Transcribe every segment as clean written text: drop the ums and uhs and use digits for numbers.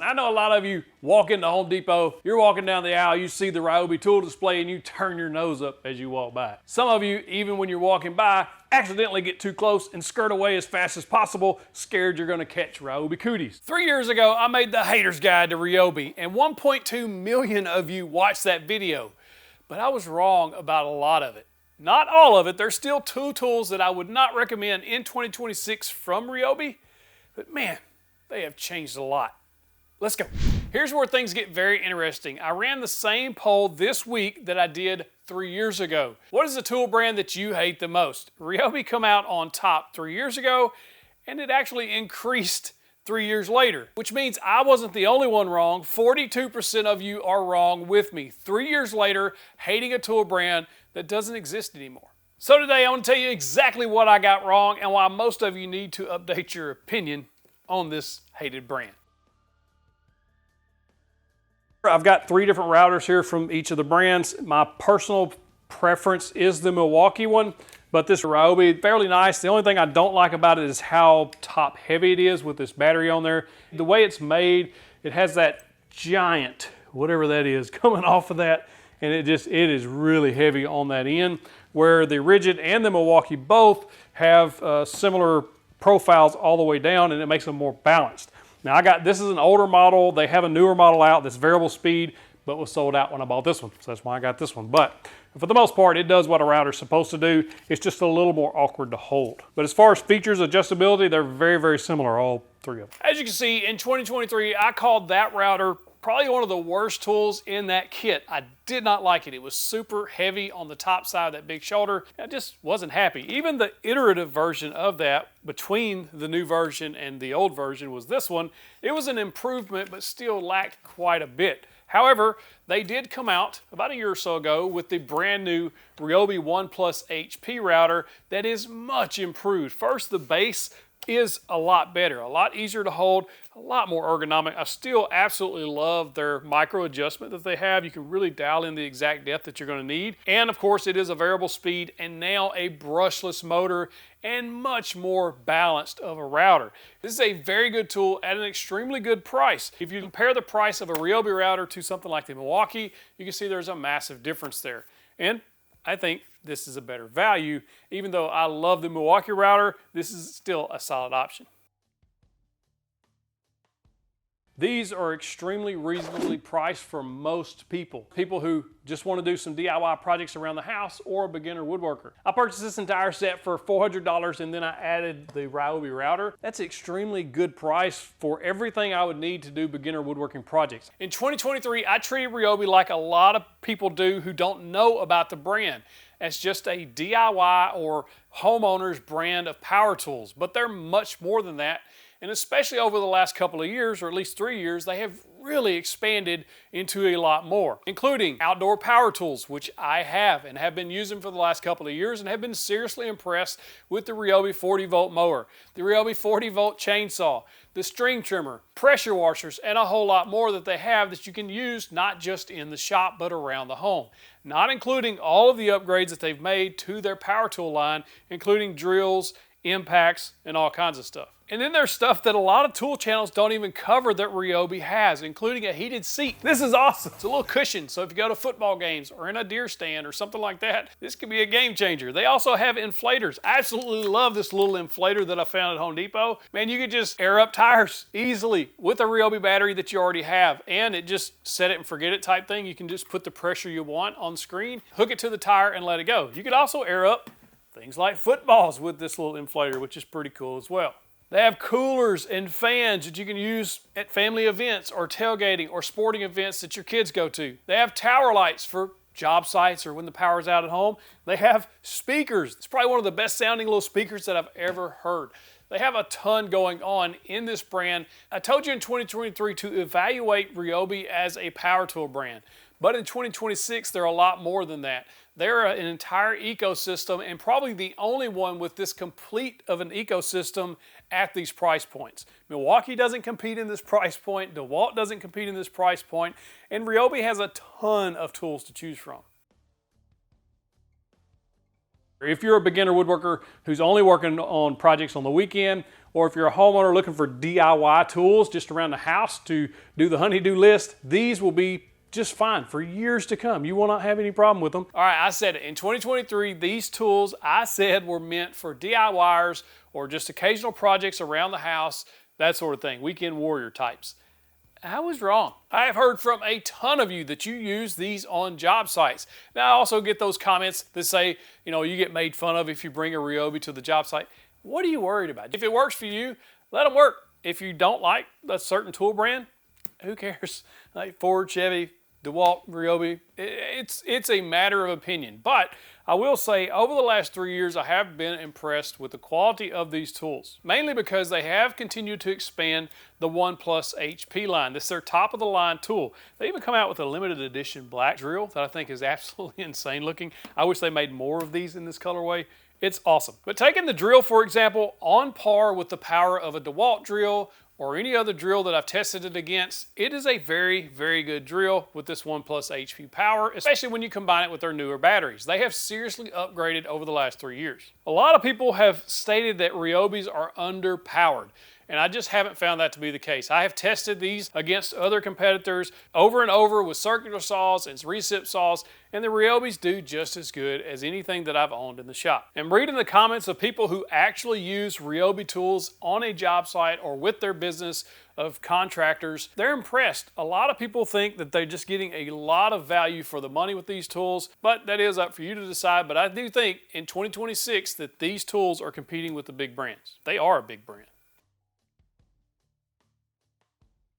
I know a lot of you walk into Home Depot, you're walking down the aisle, you see the RYOBI tool display and you turn your nose up as you walk by. Some of you, even when you're walking by, accidentally get too close and skirt away as fast as possible, scared you're gonna catch RYOBI cooties. 3 years ago, I made the Hater's Guide to RYOBI, and 1.2 million of you watched that video. But I was wrong about a lot of it. Not all of it. There's still 2 tools that I would not recommend in 2026 from RYOBI, but man, they have changed a lot. Let's go. Here's where things get very interesting. I ran the same poll this week that I did 3 years ago. What is the tool brand that you hate the most? RYOBI come out on top 3 years ago, and it actually increased 3 years later, which means I wasn't the only one wrong. 42% of you are wrong with me. 3 years later, hating a tool brand that doesn't exist anymore. So today I want to tell you exactly what I got wrong and why most of you need to update your opinion on this hated brand. I've got 3 different routers here from each of the brands. My personal preference is the Milwaukee one, but this RYOBI, fairly nice. The only thing I don't like about it is how top heavy it is with this battery on there. The way it's made, it has that giant, whatever that is, coming off of that, and it is really heavy on that end, where the Rigid and the Milwaukee both have similar profiles all the way down, and it makes them more balanced. Now this is an older model. They have a newer model out that's variable speed, but was sold out when I bought this one. So that's why I got this one. But for the most part, it does what a router's supposed to do. It's just a little more awkward to hold. But as far as features, adjustability, they're very, very similar, all 3 of them. As you can see, in 2023, I called that router probably one of the worst tools in that kit. I did not like it. It was super heavy on the top side of that big shoulder. I just wasn't happy. Even the iterative version of that, between the new version and the old version, was this one. It was an improvement, but still lacked quite a bit. However, they did come out about a year or so ago with the brand new RYOBI One Plus HP router that is much improved. First, the base is a lot better, a lot easier to hold, a lot more ergonomic. I still absolutely love their micro adjustment that they have. You can really dial in the exact depth that you're going to need. And of course, it is a variable speed and now a brushless motor and much more balanced of a router. This is a very good tool at an extremely good price. If you compare the price of a RYOBI router to something like the Milwaukee, you can see there's a massive difference there. And I think this is a better value. Even though I love the Milwaukee router, this is still a solid option. These are extremely reasonably priced for most people. People who just want to do some DIY projects around the house or a beginner woodworker. I purchased this entire set for $400 and then I added the RYOBI router. That's an extremely good price for everything I would need to do beginner woodworking projects. In 2023, I treated RYOBI like a lot of people do who don't know about the brand. As just a DIY or homeowner's brand of power tools, but they're much more than that. And especially over the last couple of years, or at least 3 years, they have really expanded into a lot more, including outdoor power tools, which I have and have been using for the last couple of years and have been seriously impressed with the RYOBI 40-volt mower, the RYOBI 40-volt chainsaw, the string trimmer, pressure washers, and a whole lot more that they have that you can use not just in the shop, but around the home. Not including all of the upgrades that they've made to their power tool line, including drills, impacts, and all kinds of stuff. And then there's stuff that a lot of tool channels don't even cover that RYOBI has, including a heated seat. This is awesome. It's a little cushion, so if you go to football games or in a deer stand or something like that, this could be a game changer. They also have inflators. I absolutely love this little inflator that I found at Home Depot. Man, you could just air up tires easily with a RYOBI battery that you already have, and it just set it and forget it type thing. You can just put the pressure you want on the screen, hook it to the tire, and let it go. You could also air up things like footballs with this little inflator, which is pretty cool as well. They have coolers and fans that you can use at family events or tailgating or sporting events that your kids go to. They have tower lights for job sites or when the power's out at home. They have speakers. It's probably one of the best sounding little speakers that I've ever heard. They have a ton going on in this brand. I told you in 2023 to evaluate RYOBI as a power tool brand. But in 2026, they're a lot more than that. They're an entire ecosystem and probably the only one with this complete of an ecosystem at these price points. Milwaukee doesn't compete in this price point, DeWalt doesn't compete in this price point, and RYOBI has a ton of tools to choose from. If you're a beginner woodworker who's only working on projects on the weekend, or if you're a homeowner looking for DIY tools just around the house to do the honey-do list, these will be just fine for years to come. You will not have any problem with them. All right, I said it. In 2023, these tools I said were meant for DIYers or just occasional projects around the house, that sort of thing, weekend warrior types. I was wrong. I have heard from a ton of you that you use these on job sites. Now I also get those comments that say, you know, you get made fun of if you bring a RYOBI to the job site. What are you worried about? If it works for you, let them work. If you don't like a certain tool brand, who cares? Like Ford, Chevy, DeWalt, RYOBI, it's a matter of opinion. But I will say over the last 3 years, I have been impressed with the quality of these tools, mainly because they have continued to expand the 1+ HP line. This is their top of the line tool. They even come out with a limited edition black drill that I think is absolutely insane looking. I wish they made more of these in this colorway. It's awesome. But taking the drill, for example, on par with the power of a DeWalt drill or any other drill that I've tested it against, it is a very, very good drill with this 1+ HP power, especially when you combine it with their newer batteries. They have seriously upgraded over the last 3 years. A lot of people have stated that RYOBIs are underpowered, and I just haven't found that to be the case. I have tested these against other competitors over and over with circular saws and recip saws, and the RYOBIs do just as good as anything that I've owned in the shop. And reading the comments of people who actually use RYOBI tools on a job site or with their business of contractors, they're impressed. A lot of people think that they're just getting a lot of value for the money with these tools, but that is up for you to decide. But I do think in 2026 that these tools are competing with the big brands. They are a big brand.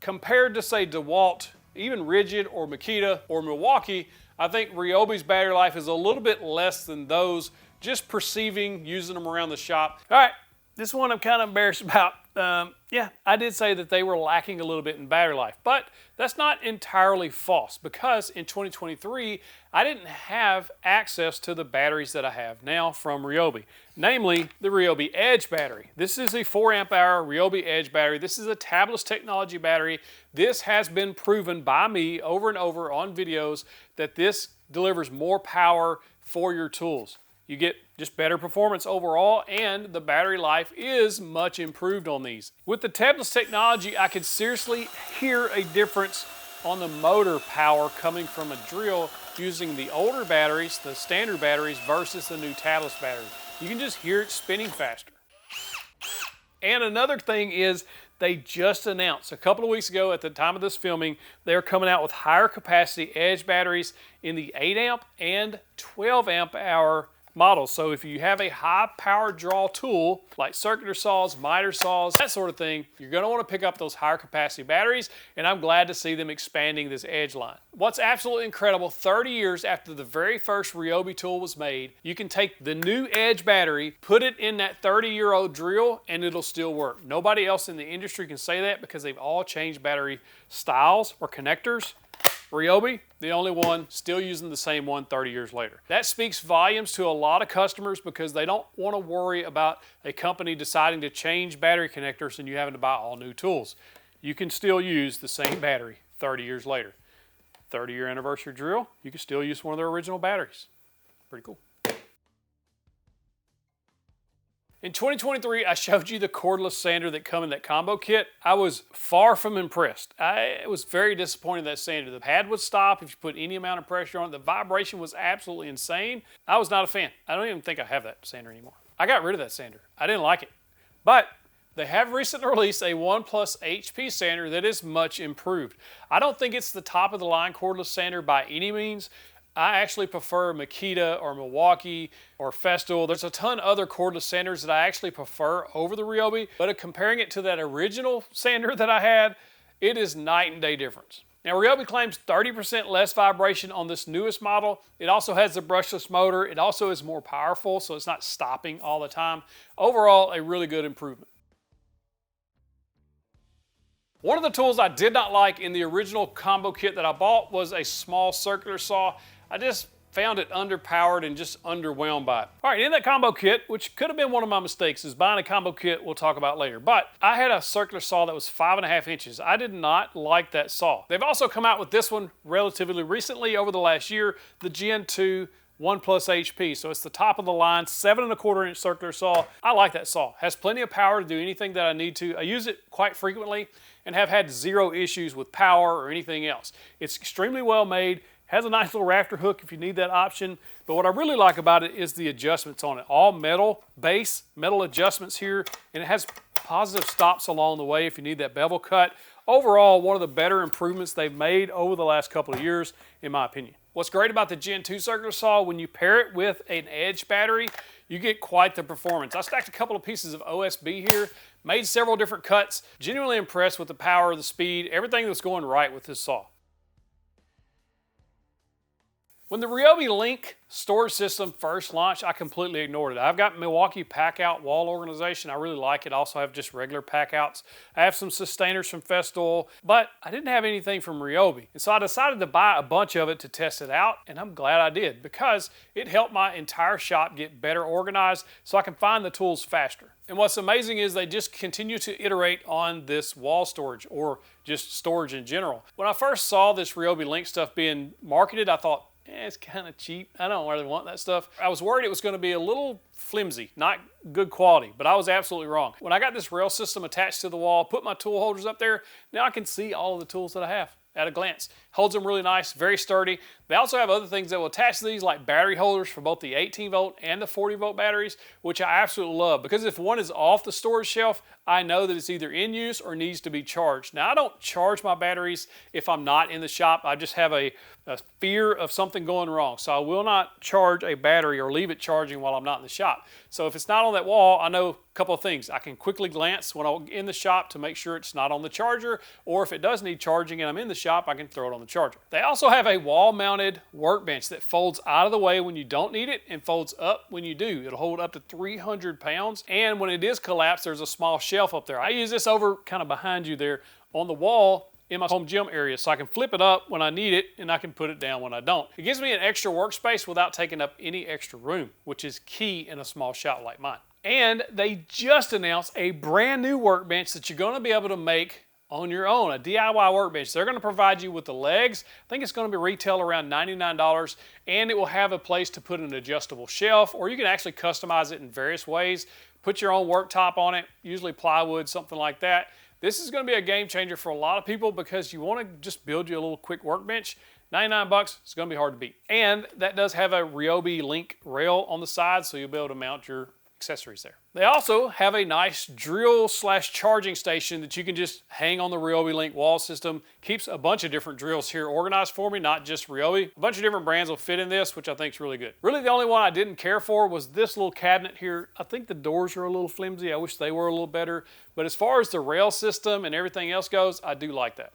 Compared to, say, DeWalt, even Rigid or Makita or Milwaukee, I think RYOBI's battery life is a little bit less than those, just perceiving using them around the shop. All right, this one I'm kind of embarrassed about. Yeah, I did say that they were lacking a little bit in battery life, but that's not entirely false because in 2023, I didn't have access to the batteries that I have now from RYOBI, namely the RYOBI Edge battery. This is a 4 amp hour RYOBI Edge battery. This is a tabless technology battery. This has been proven by me over and over on videos that this delivers more power for your tools. You get just better performance overall, and the battery life is much improved on these. With the tabless technology, I could seriously hear a difference on the motor power coming from a drill using the older batteries, the standard batteries, versus the new tabless battery. You can just hear it spinning faster. And another thing is, they just announced a couple of weeks ago at the time of this filming, they're coming out with higher capacity Edge batteries in the 8 amp and 12 amp hour models. So if you have a high power draw tool like circular saws, miter saws, that sort of thing, you're going to want to pick up those higher capacity batteries, and I'm glad to see them expanding this Edge line. What's absolutely incredible, 30 years after the very first RYOBI tool was made, you can take the new Edge battery, put it in that 30-year-old drill, and it'll still work. Nobody else in the industry can say that because they've all changed battery styles or connectors. RYOBI, the only one still using the same one 30 years later. That speaks volumes to a lot of customers because they don't want to worry about a company deciding to change battery connectors and you having to buy all new tools. You can still use the same battery 30 years later. 30-year anniversary drill, you can still use one of their original batteries. Pretty cool. In 2023, I showed you the cordless sander that come in that combo kit. I was far from impressed. I was very disappointed in that sander. The pad would stop if you put any amount of pressure on it. The vibration was absolutely insane. I was not a fan. I don't even think I have that sander anymore. I got rid of that sander. I didn't like it. But they have recently released a 1+ HP sander that is much improved. I don't think it's the top of the line cordless sander by any means. I actually prefer Makita or Milwaukee or Festool. There's a ton of other cordless sanders that I actually prefer over the RYOBI, but comparing it to that original sander that I had, it is night and day difference. Now RYOBI claims 30% less vibration on this newest model. It also has the brushless motor. It also is more powerful, so it's not stopping all the time. Overall, a really good improvement. One of the tools I did not like in the original combo kit that I bought was a small circular saw. I just found it underpowered and just underwhelmed by it. All right, in that combo kit, which could have been one of my mistakes, is buying a combo kit we'll talk about later, but I had a circular saw that was 5.5 inches. I did not like that saw. They've also come out with this one relatively recently over the last year, the Gen 2 1+ HP. So it's the top of the line, 7¼ inch circular saw. I like that saw. Has plenty of power to do anything that I need to. I use it quite frequently and have had zero issues with power or anything else. It's extremely well made. Has a nice little rafter hook if you need that option. But what I really like about it is the adjustments on it. All metal base, metal adjustments here, and it has positive stops along the way if you need that bevel cut. Overall, one of the better improvements they've made over the last couple of years, in my opinion. What's great about the Gen 2 circular saw, when you pair it with an edge battery, you get quite the performance. I stacked a couple of pieces of OSB here, made several different cuts, genuinely impressed with the power, the speed, everything that's going right with this saw. When the RYOBI Link storage system first launched, I completely ignored it. I've got Milwaukee pack-out wall organization. I really like it. I also have just regular pack-outs. I have some sustainers from Festool, but I didn't have anything from RYOBI. And so I decided to buy a bunch of it to test it out, and I'm glad I did because it helped my entire shop get better organized so I can find the tools faster. And what's amazing is they just continue to iterate on this wall storage or just storage in general. When I first saw this RYOBI Link stuff being marketed, I thought, it's kind of cheap. I don't really want that stuff. I was worried it was going to be a little flimsy, not good quality, but I was absolutely wrong. When I got this rail system attached to the wall, put my tool holders up there, now I can see all of the tools that I have at a glance. Holds them really nice, very sturdy. They also have other things that will attach to these, like battery holders for both the 18 volt and the 40 volt batteries, which I absolutely love because if one is off the storage shelf, I know that it's either in use or needs to be charged. Now, I don't charge my batteries if I'm not in the shop. I just have a fear of something going wrong. So I will not charge a battery or leave it charging while I'm not in the shop. So if it's not on that wall, I know a couple of things. I can quickly glance when I'm in the shop to make sure it's not on the charger, or if it does need charging and I'm in the shop, I can throw it on the charger. They also have a wall-mounted workbench that folds out of the way when you don't need it and folds up when you do. It'll hold up to 300 pounds, and when it is collapsed, there's a small shelf up there. I use this over kind of behind you there on the wall in my home gym area, so I can flip it up when I need it and I can put it down when I don't. It gives me an extra workspace without taking up any extra room, which is key in a small shop like mine. And they just announced a brand new workbench that you're going to be able to make on your own, a DIY workbench. They're going to provide you with the legs. I think it's going to be retail around $99, and it will have a place to put an adjustable shelf, or you can actually customize it in various ways. Put your own worktop on it, usually plywood, something like that. This is going to be a game changer for a lot of people because you want to just build you a little quick workbench. 99 bucks, it's going to be hard to beat. And that does have a RYOBI Link rail on the side, so you'll be able to mount your accessories there. They also have a nice drill/charging station that you can just hang on the RYOBI Link wall system. Keeps a bunch of different drills here organized for me, not just RYOBI. A bunch of different brands will fit in this, which I think is really good. Really, the only one I didn't care for was this little cabinet here. I think the doors are a little flimsy. I wish they were a little better. But as far as the rail system and everything else goes, I do like that.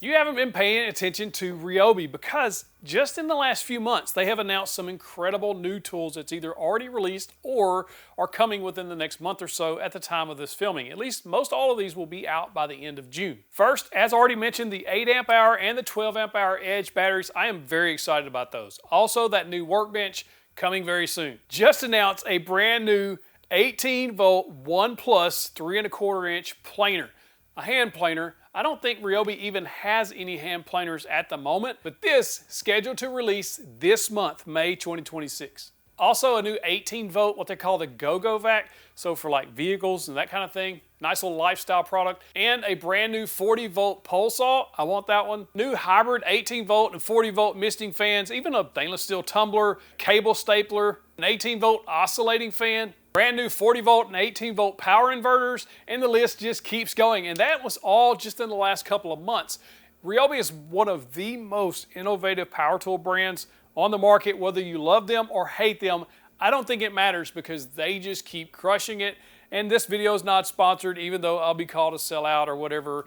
You haven't been paying attention to RYOBI because just in the last few months, they have announced some incredible new tools that's either already released or are coming within the next month or so at the time of this filming. At least most all of these will be out by the end of June. First, as already mentioned, the 8 amp hour and the 12 amp hour Edge batteries. I am very excited about those. Also, that new workbench coming very soon. Just announced a brand new 18 volt 1+ 3¼ inch planer, a hand planer. I don't think RYOBI even has any hand planers at the moment, but this scheduled to release this month, May 2026. Also a new 18 volt, what they call the Go-Go Vac, so for like vehicles and that kind of thing. Nice little lifestyle product. And a brand new 40 volt pole saw, I want that one. New hybrid 18 volt and 40 volt misting fans, even a stainless steel tumbler, cable stapler, an 18 volt oscillating fan, brand new 40 volt and 18 volt power inverters, and the list just keeps going. And that was all just in the last couple of months. RYOBI is one of the most innovative power tool brands on the market. Whether you love them or hate them, I don't think it matters because they just keep crushing it. And this video is not sponsored, even though I'll be called a sellout or whatever.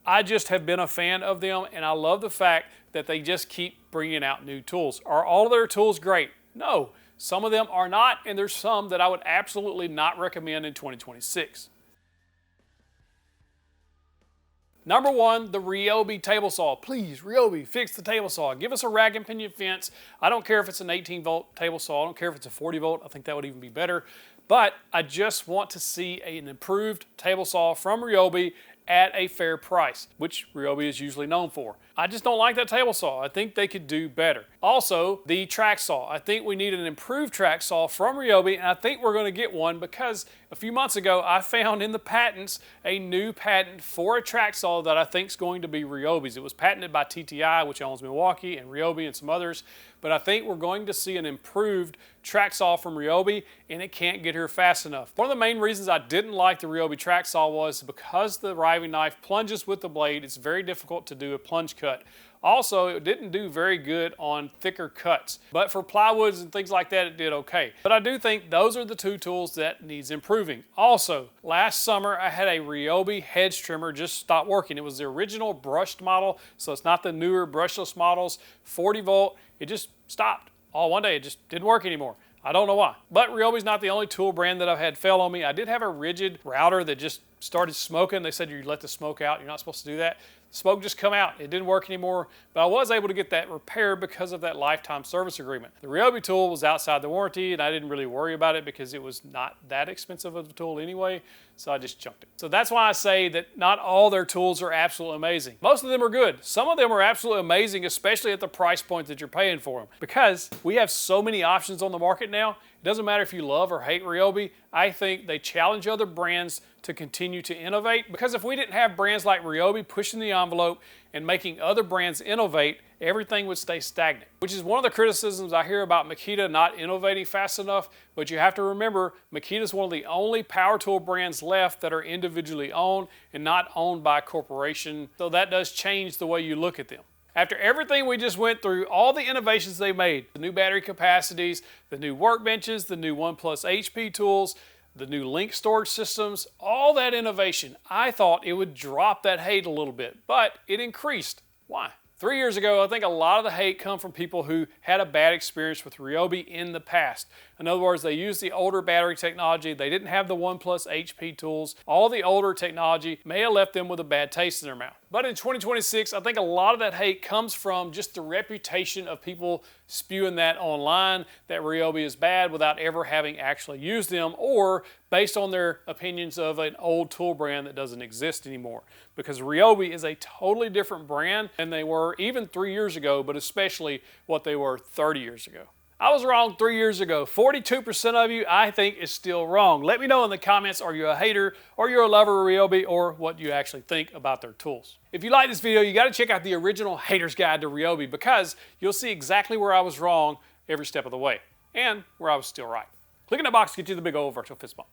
I just have been a fan of them, and I love the fact that they just keep bringing out new tools. Are all of their tools great? No. Some of them are not, and there's some that I would absolutely not recommend in 2026. Number one, the RYOBI table saw. Please, RYOBI, fix the table saw. Give us a rack and pinion fence. I don't care if it's an 18 volt table saw. I don't care if it's a 40 volt. I think that would even be better. But I just want to see an improved table saw from RYOBI, at a fair price, which RYOBI is usually known for. I just don't like that table saw. I think they could do better. Also, the track saw. I think we need an improved track saw from RYOBI, and I think we're going to get one because a few months ago I found in the patents a new patent for a track saw that I think is going to be RYOBI's. It was patented by TTI, which owns Milwaukee, and RYOBI and some others, but I think we're going to see an improved track saw from RYOBI, and it can't get here fast enough. One of the main reasons I didn't like the RYOBI track saw was because the riving knife plunges with the blade. It's very difficult to do a plunge cut. Also, it didn't do very good on thicker cuts, but for plywoods and things like that, it did okay. But I do think those are the two tools that needs improving. Also, last summer I had a RYOBI hedge trimmer just stop working. It was the original brushed model, so it's not the newer brushless models, 40 volt. It just stopped. All one day, it just didn't work anymore. I don't know why. But RYOBI's not the only tool brand that I've had fail on me. I did have a rigid router that just started smoking. They said you let the smoke out. You're not supposed to do that. Smoke just come out. It didn't work anymore, but I was able to get that repaired because of that lifetime service agreement. The RYOBI tool was outside the warranty, and I didn't really worry about it because it was not that expensive of a tool anyway, so I just junked it. So that's why I say that not all their tools are absolutely amazing. Most of them are good. Some of them are absolutely amazing, especially at the price point that you're paying for them. Because we have so many options on the market now, it doesn't matter if you love or hate RYOBI. I think they challenge other brands to continue to innovate, because if we didn't have brands like RYOBI pushing the envelope and making other brands innovate, everything would stay stagnant. Which is one of the criticisms I hear about Makita not innovating fast enough, but you have to remember Makita is one of the only power tool brands left that are individually owned and not owned by a corporation, so that does change the way you look at them. After everything we just went through, all the innovations they made, the new battery capacities, the new workbenches, the new 1+ HP tools, the new link storage systems, all that innovation, I thought it would drop that hate a little bit, but it increased. Why? 3 years ago, I think a lot of the hate come from people who had a bad experience with RYOBI in the past. In other words, they used the older battery technology, they didn't have the 1+ HP tools. All the older technology may have left them with a bad taste in their mouth. But in 2026, I think a lot of that hate comes from just the reputation of people spewing that online, that RYOBI is bad without ever having actually used them, or based on their opinions of an old tool brand that doesn't exist anymore. Because RYOBI is a totally different brand than they were even 3 years ago, but especially what they were 30 years ago. I was wrong 3 years ago. 42% of you, I think, is still wrong. Let me know in the comments, are you a hater, or you're a lover of RYOBI, or what you actually think about their tools. If you like this video, you got to check out the original Hater's Guide to RYOBI, because you'll see exactly where I was wrong every step of the way, and where I was still right. Click in the box to get you the big old virtual fist bump.